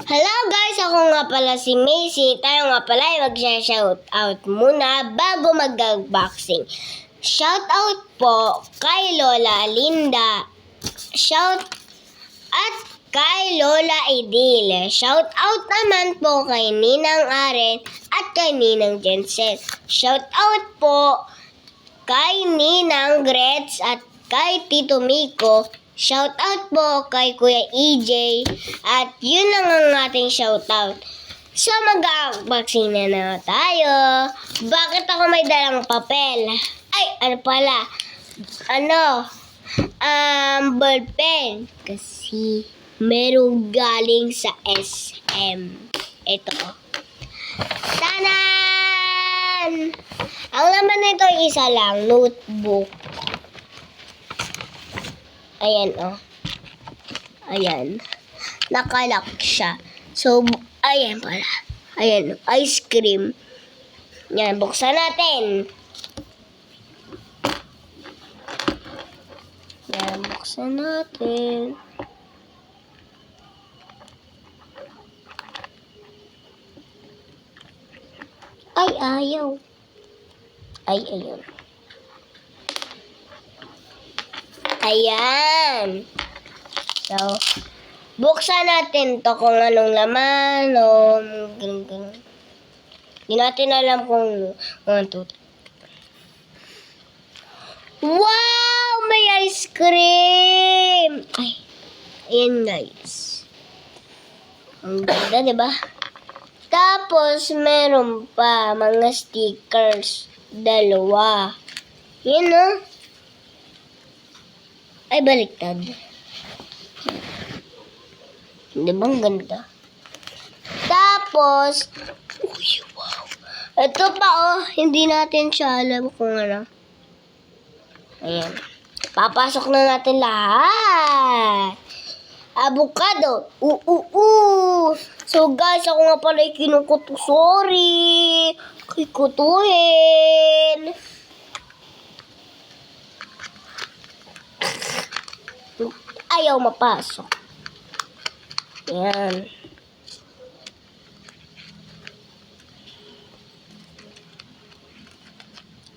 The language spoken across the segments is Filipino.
Hello guys! Ako nga pala si Macy. Tayo nga pala ay mag-shoutout muna bago mag-unboxing. Shoutout po kay Lola Linda. Shout at kay Lola Edil. Shoutout naman po kay Ninang Aren at kay Ninang Jensen. Shoutout po kay Ninang Gretz at kay Tito Miko. Shoutout po kay Kuya EJ. At yun lang ang ating shoutout. So mag-unboxing na tayo. Bakit ako may dalang papel? Ay, ano pala? Ballpen. Kasi merong galing sa SM. Ito. Tanan! Ang laman nito isa lang, notebook. Ayan, oh. Ayan. Nakalock siya. So, ayan pala. Ayan, ice cream. Yan, buksan natin. Yan, buksan natin. Ay, ayaw. Ay, ayun. Ayan. So, buksan natin to kung anong laman o ganun. Hindi natin alam kung 1, 2, 3. Wow! May ice cream! Ay, ayan guys. Ang ganda, diba? Tapos, meron pa mga stickers. 2. Yan, no? Ay, baliktad. Di ba ang ganda? Tapos, uy, wow. Ito pa, oh. Hindi natin siya alam kung ano. Ayan. Papasok na natin lahat. Avocado. So, guys, ako nga pala kinukuto. Sorry. Kutuhin. Ayaw mapasok. Yan.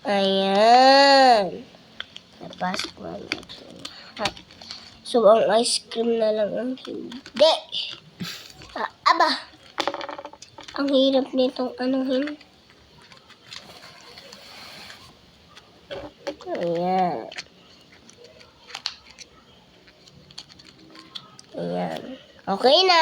Ayan. Napasok na natin. So, ang ice cream na lang ang hindi. Aba. Ang hirap nitong anuhin. Ayan. Ayan. Okay na.